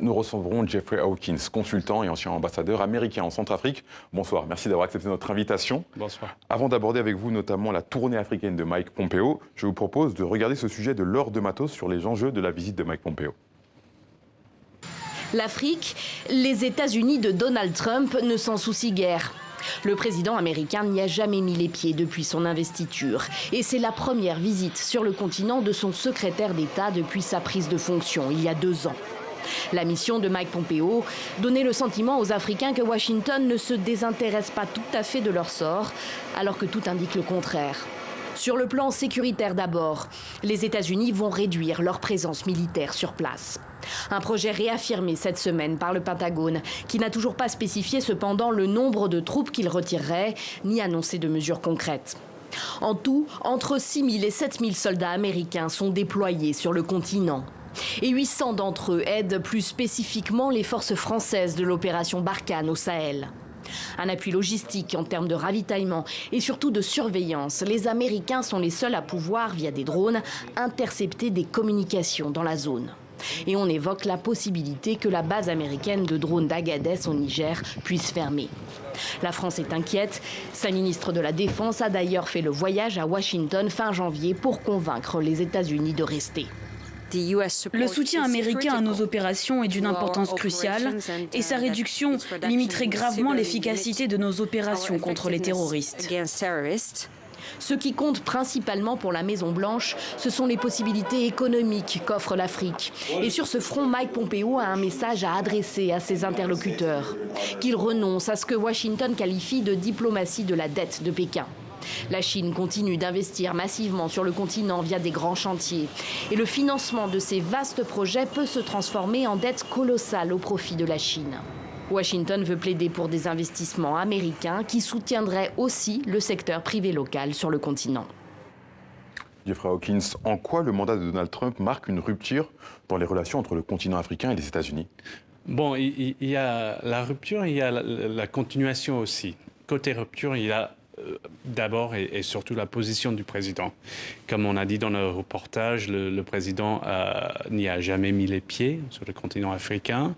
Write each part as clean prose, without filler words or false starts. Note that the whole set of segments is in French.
Nous recevrons Jeffrey Hawkins, consultant et ancien ambassadeur américain en Centrafrique. Bonsoir, merci d'avoir accepté notre invitation. Bonsoir. Avant d'aborder avec vous notamment la tournée africaine de Mike Pompeo, je vous propose de regarder ce sujet de Laure de Matos sur les enjeux de la visite de Mike Pompeo. L'Afrique, les États-Unis de Donald Trump ne s'en soucient guère. Le président américain n'y a jamais mis les pieds depuis son investiture. Et c'est la première visite sur le continent de son secrétaire d'État depuis sa prise de fonction, il y a 2 ans. La mission de Mike Pompeo donnait le sentiment aux Africains que Washington ne se désintéresse pas tout à fait de leur sort, alors que tout indique le contraire. Sur le plan sécuritaire d'abord, les États-Unis vont réduire leur présence militaire sur place. Un projet réaffirmé cette semaine par le Pentagone, qui n'a toujours pas spécifié cependant le nombre de troupes qu'il retirerait, ni annoncé de mesures concrètes. En tout, entre 6 000 et 7 000 soldats américains sont déployés sur le continent. Et 800 d'entre eux aident plus spécifiquement les forces françaises de l'opération Barkhane au Sahel. Un appui logistique en termes de ravitaillement et surtout de surveillance. Les Américains sont les seuls à pouvoir, via des drones, intercepter des communications dans la zone. Et on évoque la possibilité que la base américaine de drones d'Agadez au Niger puisse fermer. La France est inquiète. Sa ministre de la Défense a d'ailleurs fait le voyage à Washington fin janvier pour convaincre les États-Unis de rester. Le soutien américain à nos opérations est d'une importance cruciale et sa réduction limiterait gravement l'efficacité de nos opérations contre les terroristes. Ce qui compte principalement pour la Maison-Blanche, ce sont les possibilités économiques qu'offre l'Afrique. Et sur ce front, Mike Pompeo a un message à adresser à ses interlocuteurs. Qu'il renonce à ce que Washington qualifie de diplomatie de la dette de Pékin. La Chine continue d'investir massivement sur le continent via des grands chantiers. Et le financement de ces vastes projets peut se transformer en dette colossale au profit de la Chine. Washington veut plaider pour des investissements américains qui soutiendraient aussi le secteur privé local sur le continent. Jeffrey Hawkins, en quoi le mandat de Donald Trump marque une rupture dans les relations entre le continent africain et les États-Unis? Bon, il y a la rupture, il y a la continuation aussi. Côté rupture, il y a d'abord et surtout la position du président. Comme on a dit dans le reportage, le président n'y a jamais mis les pieds sur le continent africain.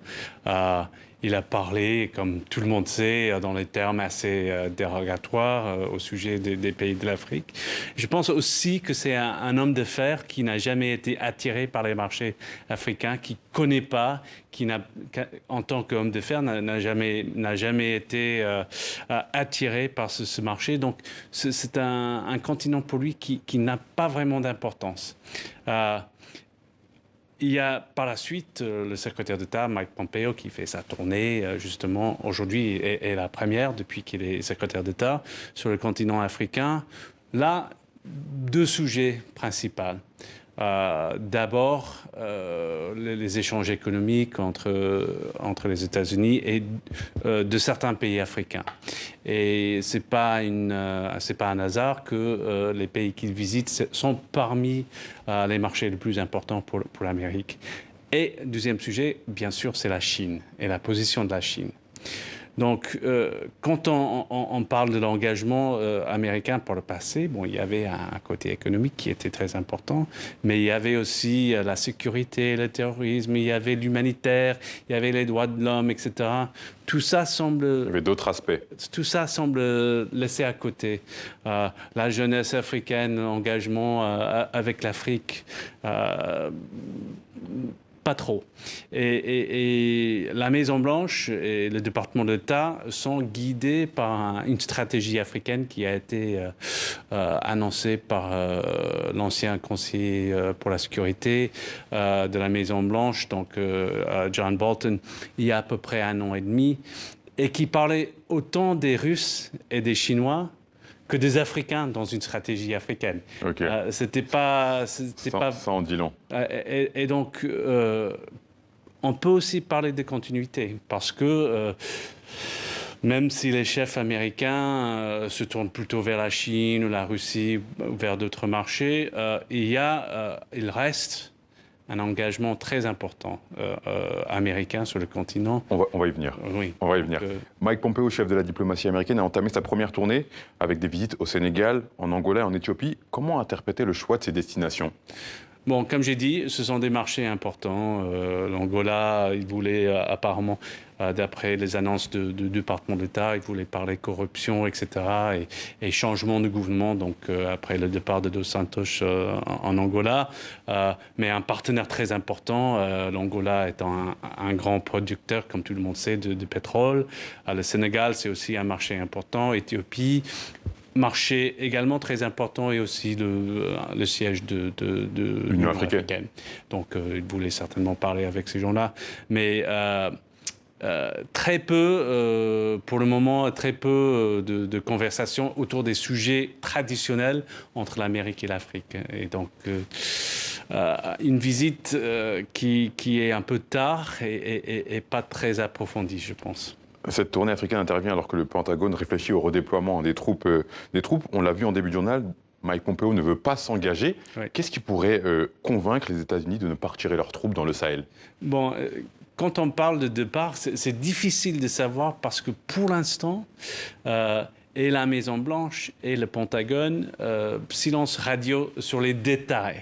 Il a parlé, comme tout le monde sait, dans des termes assez dérogatoires au sujet des pays de l'Afrique. Je pense aussi que c'est un homme d'affaires qui n'a jamais été attiré par les marchés africains, qui ne connaît pas, en tant qu'homme d'affaires, n'a jamais été attiré par ce marché. Donc, c'est un continent pour lui qui n'a pas vraiment d'importance. Il y a par la suite le secrétaire d'État, Mike Pompeo, qui fait sa tournée, justement, aujourd'hui est la première depuis qu'il est secrétaire d'État sur le continent africain. Là, 2 sujets principaux. D'abord, les échanges économiques entre les États-Unis et de certains pays africains. Et c'est pas un hasard que les pays qu'il visite sont parmi les marchés les plus importants pour l'Amérique. Et deuxième sujet, bien sûr, c'est la Chine et la position de la Chine. Donc, quand on parle de l'engagement américain pour le passé, bon, il y avait un côté économique qui était très important, mais il y avait aussi la sécurité, le terrorisme, il y avait l'humanitaire, il y avait les droits de l'homme, etc. Tout ça semble... Il y avait d'autres aspects. Tout ça semble laissé à côté. La jeunesse africaine, l'engagement avec l'Afrique... pas trop. Et la Maison-Blanche et le département d'État sont guidés par une stratégie africaine qui a été annoncée par l'ancien conseiller pour la sécurité de la Maison-Blanche, donc John Bolton, il y a à peu près 1 an et demi, et qui parlait autant des Russes et des Chinois que des Africains dans une stratégie africaine. Okay. C'était pas... Ça en dit long. Et donc, on peut aussi parler de continuité, parce que même si les chefs américains se tournent plutôt vers la Chine ou la Russie, ou vers d'autres marchés, il reste un engagement très important américain sur le continent. On va y venir. Oui. On va y venir. Mike Pompeo, chef de la diplomatie américaine, a entamé sa première tournée avec des visites au Sénégal, en Angola et en Éthiopie. Comment interpréter le choix de ces destinations? Bon, comme j'ai dit, ce sont des marchés importants. L'Angola, il voulait apparemment, d'après les annonces du département d'État, il voulait parler corruption, etc. et changement de gouvernement, donc après le départ de Dos Santos en Angola. Mais un partenaire très important, l'Angola étant un grand producteur, comme tout le monde sait, de pétrole. Le Sénégal, c'est aussi un marché important. Éthiopie. Marché également très important et aussi le siège de l'Union africaine. Donc, il voulait certainement parler avec ces gens-là. Mais très peu, pour le moment, très peu de conversations autour des sujets traditionnels entre l'Amérique et l'Afrique. Et donc, une visite qui est un peu tard et pas très approfondie, je pense. Cette tournée africaine intervient alors que le Pentagone réfléchit au redéploiement des troupes. On l'a vu en début de journal, Mike Pompeo ne veut pas s'engager. Oui. Qu'est-ce qui pourrait convaincre les États-Unis de ne pas retirer leurs troupes dans le Sahel? Bon, quand on parle de départ, c'est difficile de savoir parce que pour l'instant, et la Maison-Blanche et le Pentagone, silence radio sur les détails.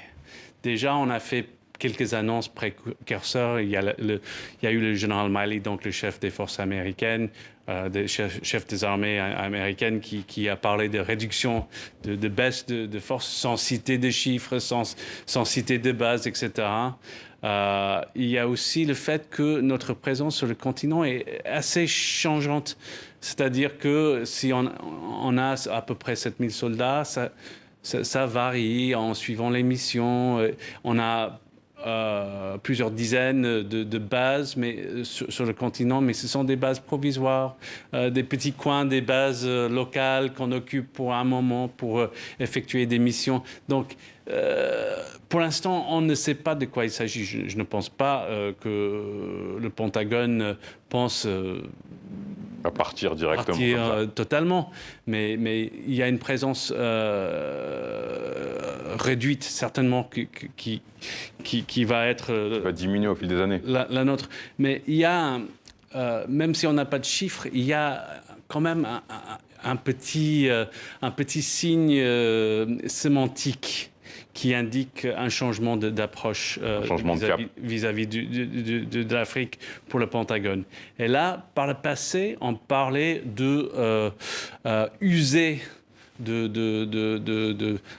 Déjà, on a fait quelques annonces précurseurs. Il y a eu le général Milley, donc le chef des forces américaines, chef des armées américaines, qui a parlé de réduction, de baisse de force, sans citer de chiffres, sans citer de bases, etc. Il y a aussi le fait que notre présence sur le continent est assez changeante. C'est-à-dire que si on a à peu près 7000 soldats, ça varie en suivant les missions. On a plusieurs dizaines de bases sur le continent, mais ce sont des bases provisoires, des petits coins, des bases locales qu'on occupe pour un moment pour effectuer des missions. Donc, pour l'instant, on ne sait pas de quoi il s'agit. Je ne pense pas que le Pentagone pense à partir directement. Totalement. Mais il y a une présence réduite, certainement, qui va être... va diminuer au fil des années. La nôtre. Mais il y a, même si on n'a pas de chiffres, il y a quand même un petit signe sémantique qui indique un changement d'approche vis-à-vis de l'Afrique pour le Pentagone. Et là, par le passé, on parlait de user,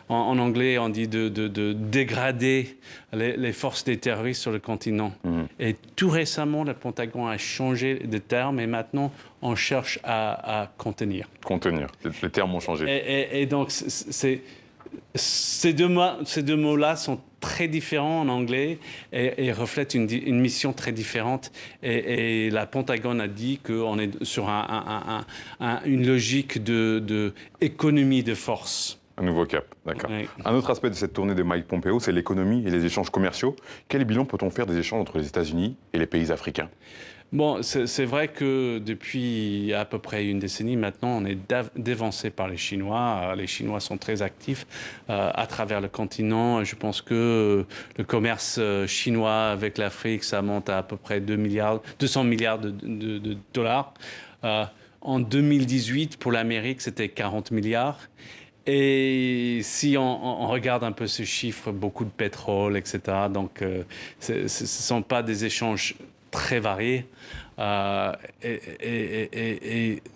en anglais, on dit de dégrader les forces des terroristes sur le continent. Et tout récemment, le Pentagone a changé de terme et maintenant, on cherche à contenir. Contenir, les termes ont changé. Et donc, ces deux mots-là sont très différents en anglais et reflètent une mission très différente. Et la Pentagone a dit qu'on est sur une logique d'économie de force. Un nouveau cap, d'accord. Oui. Un autre aspect de cette tournée de Mike Pompeo, c'est l'économie et les échanges commerciaux. Quel bilan peut-on faire des échanges entre les États-Unis et les pays africains? Bon, c'est vrai que depuis à peu près une décennie maintenant, on est dévancé par les Chinois. Les Chinois sont très actifs à travers le continent. Je pense que le commerce chinois avec l'Afrique, ça monte à peu près 200 milliards de dollars. En 2018, pour l'Amérique, c'était 40 milliards. Et si on regarde un peu ce chiffre, beaucoup de pétrole, etc., donc ce ne sont pas des échanges très variés. Mais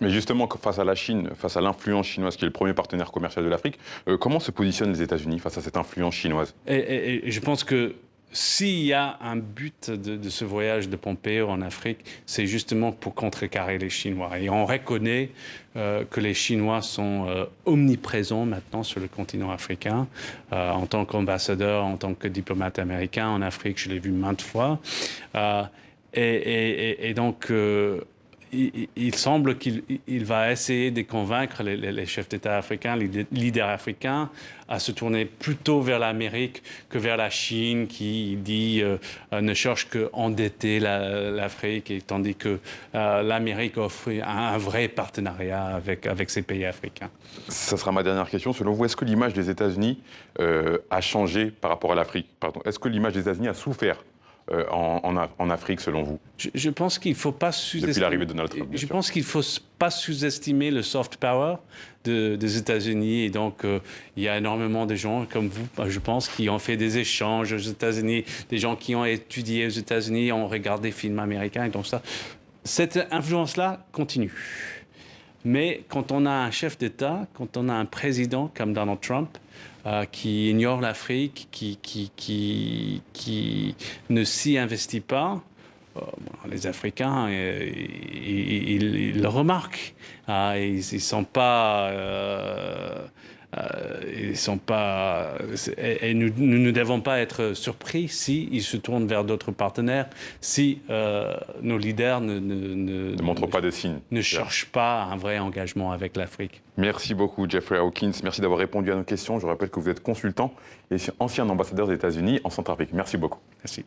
justement, face à la Chine, face à l'influence chinoise, qui est le premier partenaire commercial de l'Afrique, comment se positionnent les États-Unis face à cette influence chinoise? Et je pense que s'il y a un but de ce voyage de Pompeo en Afrique, c'est justement pour contrecarrer les Chinois. Et on reconnaît que les Chinois sont omniprésents maintenant sur le continent africain. En tant qu'ambassadeur, en tant que diplomate américain en Afrique, je l'ai vu maintes fois. Et donc, il semble qu'il va essayer de convaincre les chefs d'État africains, les leaders africains, à se tourner plutôt vers l'Amérique que vers la Chine, qui dit ne cherche qu'endetter l'Afrique, tandis que l'Amérique offre un vrai partenariat avec ces pays africains. Ça sera ma dernière question. Selon vous, est-ce que l'image des États-Unis a changé par rapport à l'Afrique? Est-ce que l'image des États-Unis a souffert en Afrique, selon vous? Je pense qu'il ne faut pas sous-estimer... Depuis l'arrivée de Donald Trump, Je pense qu'il ne faut pas sous-estimer le soft power des États-Unis. Et donc, il y a énormément de gens comme vous, je pense, qui ont fait des échanges aux États-Unis, des gens qui ont étudié aux États-Unis, ont regardé des films américains. Et donc ça, cette influence-là continue. Mais quand on a un chef d'État, quand on a un président comme Donald Trump, qui ignore l'Afrique, qui ne s'y investit pas, les Africains, ils le remarquent. Ils sont pas... et nous ne devons pas être surpris s'ils se tournent vers d'autres partenaires, si nos leaders ne montrent pas des signes. Ne cherchent pas un vrai engagement avec l'Afrique. Merci beaucoup, Jeffrey Hawkins. Merci d'avoir répondu à nos questions. Je rappelle que vous êtes consultant et ancien ambassadeur des États-Unis en Centrafrique. Merci beaucoup. Merci.